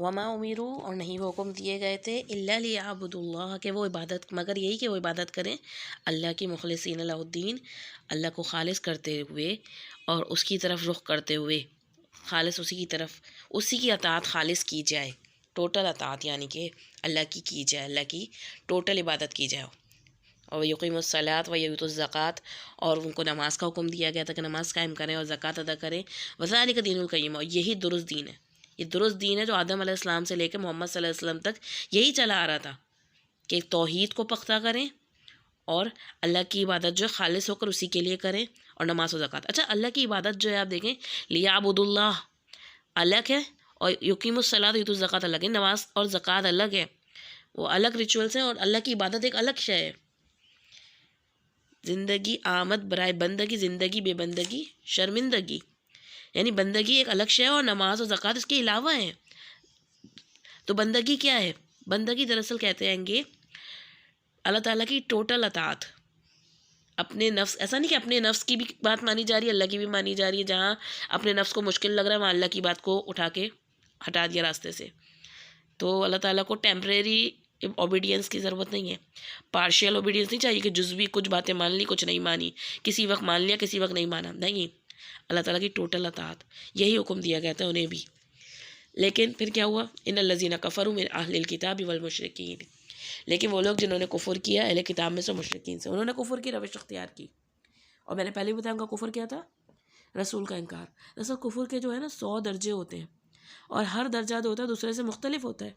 وما امیرو، اور نہیں وہ حکم دیے گئے تھے، الا لیعبدوا اللہ، کہ وہ عبادت، مگر یہی کہ وہ عبادت کریں اللہ کی، مخلصین لہ الدین، اللہ کو خالص کرتے ہوئے اور اس کی طرف رخ کرتے ہوئے، خالص اسی کی طرف، اسی کی اطاعت خالص کی جائے، ٹوٹل اطاعت، یعنی کہ اللہ کی جائے، اللہ کی ٹوٹل عبادت کی جائے، اور یقیم الصلاۃ و یؤتوا الزکوٰۃ، اور ان کو نماز کا حکم دیا گیا تھا کہ نماز قائم کریں اور زکوٰۃ ادا کریں، وذالک دین القیم، اور یہی درست دین ہے، یہ درست دین ہے جو آدم علیہ السلام سے لے کے محمد صلی اللہ علیہ وسلم تک یہی چلا آ رہا تھا کہ توحید کو پختہ کریں اور اللہ کی عبادت جو ہے خالص ہو کر اسی کے لیے کریں، اور نماز و زکوٰۃ۔ اچھا، اللہ کی عبادت جو ہے آپ دیکھیں، لیعبدوا اللہ الگ ہے، اور یقیم الصلاۃ و یؤتوا الزکوٰۃ الگ ہے، نماز اور زکوٰۃ الگ ہے، وہ الگ ریچولس ہیں، اور اللہ کی عبادت ایک الگ شے ہے۔ زندگی آمد برائے بندگی، زندگی بے بندگی شرمندگی، یعنی بندگی ایک الگ شے ہے اور نماز و زکوٰۃ اس کے علاوہ ہیں۔ تو بندگی کیا ہے؟ بندگی دراصل کہتے ہیں گے اللہ تعالیٰ کی ٹوٹل اطاعت، اپنے نفس، ایسا نہیں کہ اپنے نفس کی بھی بات مانی جا رہی ہے، اللہ کی بھی مانی جا رہی ہے، جہاں اپنے نفس کو مشکل لگ رہا ہے وہاں اللہ کی بات کو اٹھا کے ہٹا دیا راستے سے۔ تو اللہ تعالیٰ کو ٹیمپریری اوبیڈینس کی ضرورت نہیں ہے، پارشیل اوبیڈینس نہیں چاہیے کہ جزوی کچھ باتیں مان لی کچھ نہیں مانی، کسی وقت مان لیا کسی وقت نہیں مانا، نہیں، اللہ تعالیٰ کی ٹوٹل اطاعت، یہی حکم دیا گیا تھا انہیں بھی۔ لیکن پھر کیا ہوا؟ ان الذین کفروا من اہل الکتاب والمشرکین، لیکن وہ لوگ جنہوں نے کفر کیا اہل کتاب میں سے، مشرکین سے، انہوں نے کفر کی روش اختیار کی، اور میں نے پہلے بھی بتایا ان کا کفر کیا تھا؟ رسول کا انکار۔ دراصل کفر کے جو ہے نا 100 درجے ہوتے ہیں، اور ہر درجہ جو ہوتا ہے دوسرے سے مختلف ہوتا ہے۔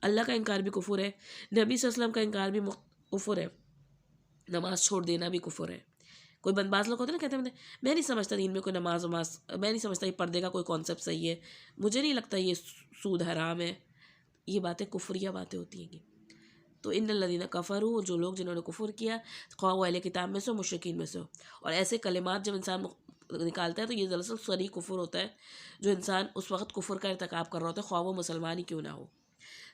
اللہ کا انکار بھی کفر ہے، نبی صلی اللہ علیہ وسلم کا انکار بھی کفر ہے، نماز چھوڑ دینا بھی کفر ہے۔ کوئی بعض لوگ ہوتے ہیں نا، کہتے ہیں میں نہیں سمجھتا دین میں کوئی نماز میں نہیں سمجھتا یہ پردے کا کوئی کانسیپٹ صحیح ہے، مجھے نہیں لگتا یہ سود حرام ہے، یہ باتیں کفریہ باتیں ہوتی ہیں۔ تو ان الذین کفروا، جو لوگ جنہوں نے کفر کیا، خواہ وہ اہل کتاب میں سے ہو مشرکین میں سے ہو، اور ایسے کلمات جب انسان نکالتا ہے تو یہ دراصل صریح کفر ہوتا ہے، جو انسان اس وقت کفر کا ارتکاب کر رہا ہوتا ہے خواہ وہ مسلمان ہی کیوں نہ ہو۔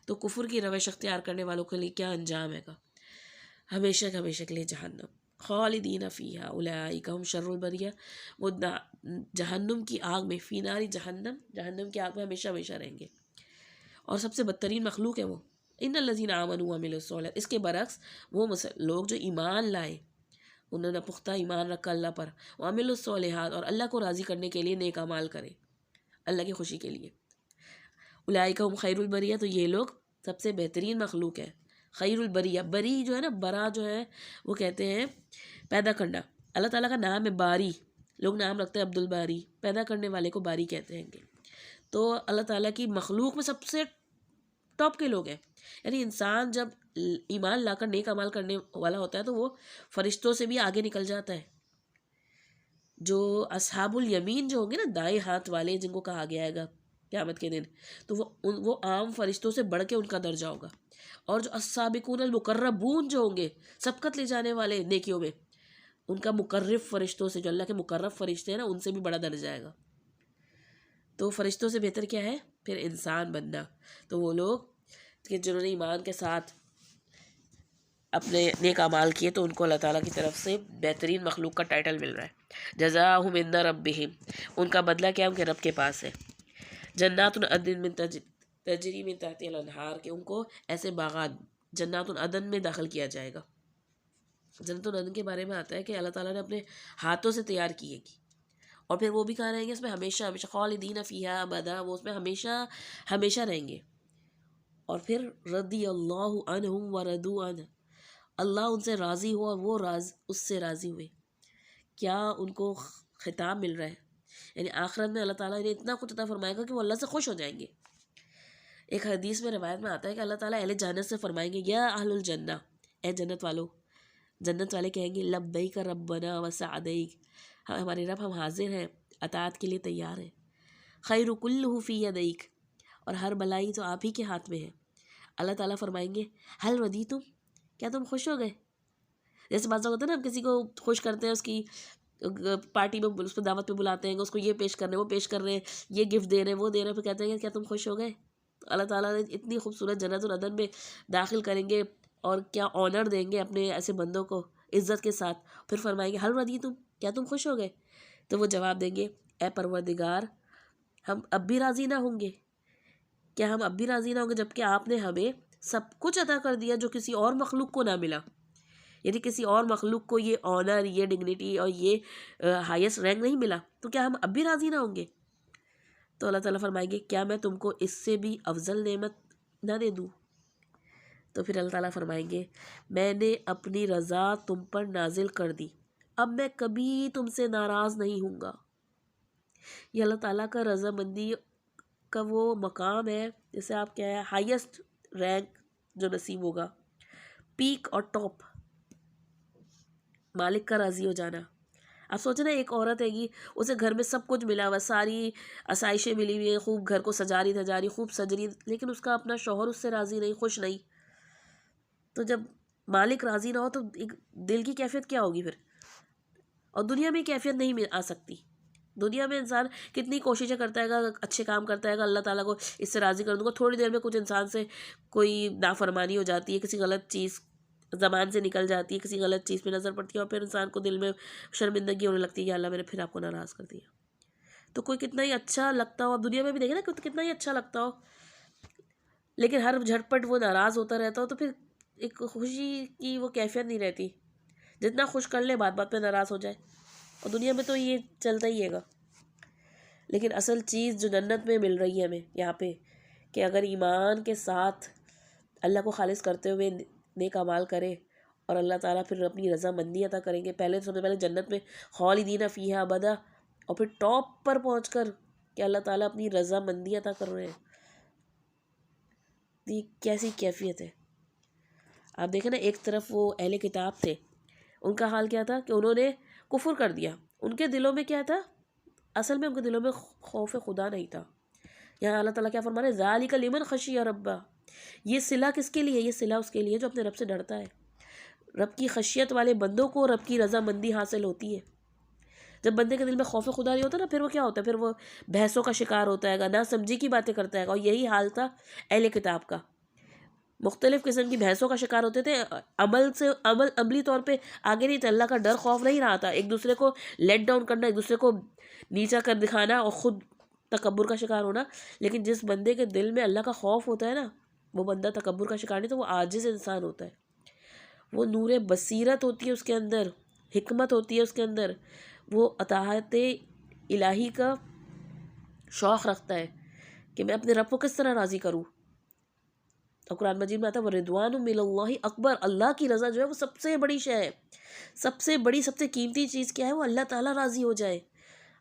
تو کفر کی روش اختیار کرنے والوں کے لیے کیا انجام ہے گا؟ ہمیشہ کے لیے جہنم، خالدین فیہا اولئک ہم شر البریہ، وہ جہنم کی آگ میں، فی نار جہنم، جہنم کی آگ میں ہمیشہ رہیں گے، اور سب سے بدترین مخلوق ہے وہ۔ ان الذین آمنوا وعملوا الصالحات، اس کے برعکس وہ لوگ جو ایمان لائے، انہوں نے پختہ ایمان رکھا اللہ پر، وعملوا الصالحات، اور اللہ کو راضی کرنے کے لیے نیک اعمال کرے، اللہ کی خوشی کے لیے، اولئک ہم خیر البریہ، تو یہ لوگ سب سے بہترین مخلوق ہے۔ خیر البریہ، بری جو ہے نا، برا جو ہے وہ کہتے ہیں پیدا کرنا، اللہ تعالیٰ کا نام ہے باری، لوگ نام رکھتے ہیں عبد الباری، پیدا کرنے والے کو باری کہتے ہیں گے۔ تو اللہ تعالیٰ کی مخلوق میں سب سے ٹاپ کے لوگ ہیں، یعنی انسان جب ایمان لا کر نیک عمل کرنے والا ہوتا ہے تو وہ فرشتوں سے بھی آگے نکل جاتا ہے۔ جو اصحاب الیمین جو ہوں گے نا، دائیں ہاتھ والے جن کو کہا گیا ہے گا قیامت کے دن، تو وہ عام فرشتوں سے بڑھ کے ان کا درجہ ہوگا، اور جو السابقون المقربون جو ہوں گے، سبقت لے جانے والے نیکیوں میں، ان کا مقرب فرشتوں سے، جو اللہ کے مقرب فرشتے ہیں نا، ان سے بھی بڑا درجہ آئے گا۔ تو فرشتوں سے بہتر کیا ہے پھر؟ انسان بننا۔ تو وہ لوگ کہ جنہوں نے ایمان کے ساتھ اپنے نیک اعمال کیے تو ان کو اللہ تعالیٰ کی طرف سے بہترین مخلوق کا ٹائٹل مل رہا ہے، جزاؤہم عند ربہم، ان کا بدلہ کیا؟ ان کے رب کے پاس ہے، جنات عدن من تجری من تحتها الانہار، کہ ان کو ایسے باغات جنات عدن میں داخل کیا جائے گا۔ جنت عدن کے بارے میں آتا ہے کہ اللہ تعالیٰ نے اپنے ہاتھوں سے تیار کیے گی، اور پھر وہ بھی کہاں رہیں گے؟ اس میں ہمیشہ خالدین فیہا ابدا، وہ اس میں ہمیشہ رہیں گے۔ اور پھر رضی اللہ عنہم ورضوا عنہ، اللہ ان سے راضی ہوا اور وہ اس سے راضی ہوئے۔ کیا ان کو خطاب مل رہا ہے؟ یعنی آخرت میں اللہ تعالیٰ نے اتنا کچھ عطا فرمائے گا کہ وہ اللہ سے خوش ہو جائیں گے۔ ایک حدیث میں روایت میں آتا ہے کہ اللہ تعالیٰ اہل جنت سے فرمائیں گے، یا اہل الجنہ، اے جنت والو، جنت والے کہیں گے لبیک ربنا وسعدیک، ہمارے رب ہم حاضر ہیں، اطاعت کے لیے تیار ہیں، خیر کلہ فی یدیک، اور ہر بلائی تو آپ ہی کے ہاتھ میں ہے۔ اللہ تعالیٰ فرمائیں گے حل ردیتم، کیا تم خوش ہو گئے؟ جیسے بات ہوتا ہے نا، ہم کسی کو خوش کرتے ہیں، اس کی پارٹی میں، اس کو دعوت پہ بلاتے ہیں، اس کو یہ پیش کر رہے ہیں، وہ پیش کر رہے ہیں، یہ گفٹ دے رہے ہیں، وہ دے رہے ہیں، پھر کہتے ہیں کیا تم خوش ہو گئے؟ تو اللہ تعالیٰ نے اتنی خوبصورت جنت العدن میں داخل کریں گے، اور کیا آنر دیں گے اپنے ایسے بندوں کو عزت کے ساتھ، پھر فرمائیں گے حل ردیتم، کیا تم خوش ہو گئے؟ تو وہ جواب دیں گے اے پروردگار، ہم اب بھی راضی نہ ہوں گے، کیا ہم اب بھی راضی نہ ہوں گے جبکہ آپ نے ہمیں سب کچھ عطا کر دیا جو کسی اور مخلوق کو نہ ملا؟ یعنی کسی اور مخلوق کو یہ آنر، یہ ڈگنیٹی اور یہ ہائیسٹ رینک نہیں ملا، تو کیا ہم اب بھی راضی نہ ہوں گے؟ تو اللہ تعالیٰ فرمائیں گے کیا میں تم کو اس سے بھی افضل نعمت نہ دے دوں؟ تو پھر اللہ تعالیٰ فرمائیں گے میں نے اپنی رضا تم پر نازل کر دی، اب میں کبھی تم سے ناراض نہیں ہوں گا۔ یہ اللہ تعالیٰ کا رضامندی کا وہ مقام ہے جسے آپ کیا ہے ہائیسٹ رینک جو نصیب ہوگا، پیک اور ٹاپ، مالک کا راضی ہو جانا۔ آپ سوچیں نا، ایک عورت ہے گی، اسے گھر میں سب کچھ ملا ہوا، ساری آسائشیں ملی ہوئی ہیں، خوب گھر کو سجا رہی خوب سج رہی، لیکن اس کا اپنا شوہر اس سے راضی نہیں، خوش نہیں، تو جب مالک راضی نہ ہو تو ایک دل کی کیفیت کیا ہوگی پھر؟ اور دنیا میں کیفیت نہیں آ سکتی۔ دنیا میں انسان کتنی کوششیں کرتا ہے گا، اچھے کام کرتا ہے گا، اللہ تعالیٰ کو اس سے راضی کر دوں گا، تھوڑی دیر میں کچھ انسان سے کوئی نافرمانی ہو جاتی ہے، کسی غلط چیز زبان سے نکل جاتی ہے، کسی غلط چیز پہ نظر پڑتی ہے، اور پھر انسان کو دل میں شرمندگی ہونے لگتی ہے کہ اللہ میں نے پھر آپ کو ناراض کر دیا۔ تو کوئی کتنا ہی اچھا لگتا ہو، اب دنیا میں بھی دیکھیں نا کتنا ہی اچھا لگتا ہو، لیکن ہر جھٹپٹ وہ ناراض ہوتا رہتا ہو، تو پھر ایک خوشی کی وہ کیفیت نہیں رہتی، جتنا خوش کر لے بات بات پہ ناراض ہو جائے، اور دنیا میں تو یہ چلتا ہی ہے گا۔ لیکن اصل چیز جو جنت میں مل رہی ہے ہمیں یہاں پہ، کہ اگر ایمان کے ساتھ اللہ کو خالص کرتے ہوئے نیک اعمال کرے، اور اللہ تعالیٰ پھر اپنی رضامندی عطا کریں گے، سب سے پہلے جنت میں خالدین فیہا ابدا، اور پھر ٹاپ پر پہنچ کر کہ اللہ تعالیٰ اپنی رضامندی عطا کر رہے ہیں، یہ کیسی کیفیت ہے؟ آپ دیکھیں نا، ایک طرف وہ اہل کتاب تھے، ان کا حال کیا تھا کہ انہوں نے کفر کر دیا، ان کے دلوں میں کیا تھا؟ اصل میں ان کے دلوں میں خوف خدا نہیں تھا۔ یہاں اللہ تعالیٰ کیا فرما رہے ہیں؟ ذالک لمن خشی ربہ، یہ صلہ کس کے لیے؟ یہ صلہ اس کے لیے جو اپنے رب سے ڈرتا ہے۔ رب کی خشیت والے بندوں کو رب کی رضامندی حاصل ہوتی ہے۔ جب بندے کے دل میں خوف خدا نہیں ہوتا نا، پھر وہ کیا ہوتا ہے؟ پھر وہ بحثوں کا شکار ہوتا ہے گا، نہ سمجھی کی باتیں کرتا ہے گا، اور یہی حال تھا اہل کتاب کا۔ مختلف قسم کی بحثوں کا شکار ہوتے تھے، عملی طور پہ آگے نہیں تھے، اللہ کا ڈر خوف نہیں رہا تھا، ایک دوسرے کو لیٹ ڈاؤن کرنا، ایک دوسرے کو نیچا کر دکھانا اور خود تکبر کا شکار ہونا۔ لیکن جس بندے کے دل میں اللہ کا خوف ہوتا ہے نا، وہ بندہ تکبر کا شکار نہیں، تو وہ عاجز انسان ہوتا ہے، وہ نور بصیرت ہوتی ہے اس کے اندر، حکمت ہوتی ہے اس کے اندر، وہ اطاعت الہی کا شوق رکھتا ہے کہ میں اپنے رب کو کس طرح راضی کروں۔ اور قرآن مجید میں آتا ہے وَرِضْوَانٌ مِّنَ اللَّهِ اکبر، اللہ کی رضا جو ہے وہ سب سے بڑی شے ہے، سب سے بڑی سب سے قیمتی چیز کیا ہے؟ وہ اللہ تعالیٰ راضی ہو جائے۔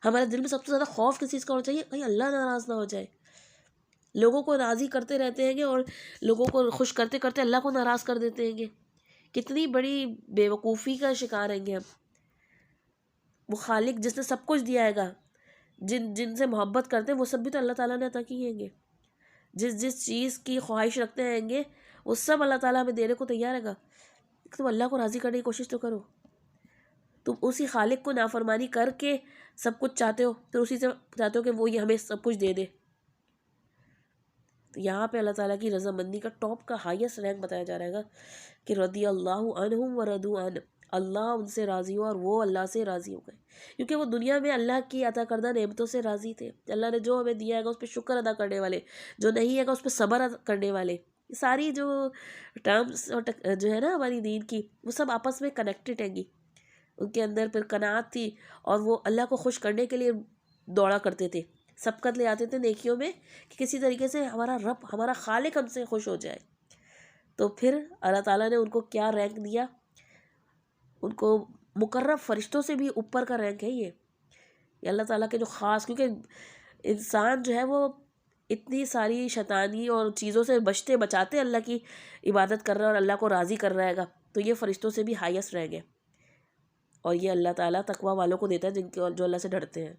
ہمارے دل میں سب سے زیادہ خوف کس چیز کا ہونا چاہیے؟ کہیں اللہ ناراض نہ ہو جائے۔ لوگوں کو راضی کرتے رہتے ہیں گے اور لوگوں کو خوش کرتے کرتے اللہ کو ناراض کر دیتے ہیں گے، کتنی بڑی بے وقوفی کا شکار ہیں گے ہم۔ وہ خالق جس نے سب کچھ دیا ہے گا، جن سے محبت کرتے ہیں وہ سب بھی تو اللہ تعالیٰ نے عطا کیے ہیں گے، جس چیز کی خواہش رکھتے ہیں گے وہ سب اللہ تعالیٰ ہمیں دینے کو تیار ہے گا۔ تم اللہ کو راضی کرنے کی کوشش تو کرو، تم اسی خالق کو نافرمانی کر کے سب کچھ چاہتے ہو، پھر اسی سے چاہتے ہو کہ وہ یہ ہمیں سب کچھ دے دے۔ تو یہاں پہ اللہ تعالیٰ کی رضامندی کا ٹاپ کا ہائیسٹ رینک بتایا جا رہا ہے گا کہ رضی اللہ عنہم ورضوا عنہ، اللہ ان سے راضی ہو اور وہ اللہ سے راضی ہو گئے، کیونکہ وہ دنیا میں اللہ کی عطا کردہ نعمتوں سے راضی تھے۔ اللہ نے جو ہمیں دیا ہے گا اس پہ شکر ادا کرنے والے، جو نہیں ہے گا اس پہ صبر ادا کرنے والے، ساری جو ٹرمز جو ہے نا ہماری دین کی، وہ سب آپس میں کنیکٹڈ ہیں گی۔ ان کے اندر پھر قناعت تھی، اور وہ اللہ کو خوش کرنے کے لیے دوڑا کرتے تھے، سبقت لے آتے تھے نیکیوں میں کہ کسی طریقے سے ہمارا رب، ہمارا خالق ہم سے خوش ہو جائے۔ تو پھر اللہ تعالیٰ نے ان کو کیا رینک دیا؟ ان کو مقرب فرشتوں سے بھی اوپر کا رینک ہے یہ اللہ تعالیٰ کے جو خاص، کیونکہ انسان جو ہے وہ اتنی ساری شیطانی اور چیزوں سے بچتے بچاتے اللہ کی عبادت کر رہا ہے اور اللہ کو راضی کر رہا ہے گا، تو یہ فرشتوں سے بھی ہائیسٹ رینک ہے، اور یہ اللہ تعالیٰ تقویٰ والوں کو دیتا ہے جو اللہ سے ڈرتے ہیں۔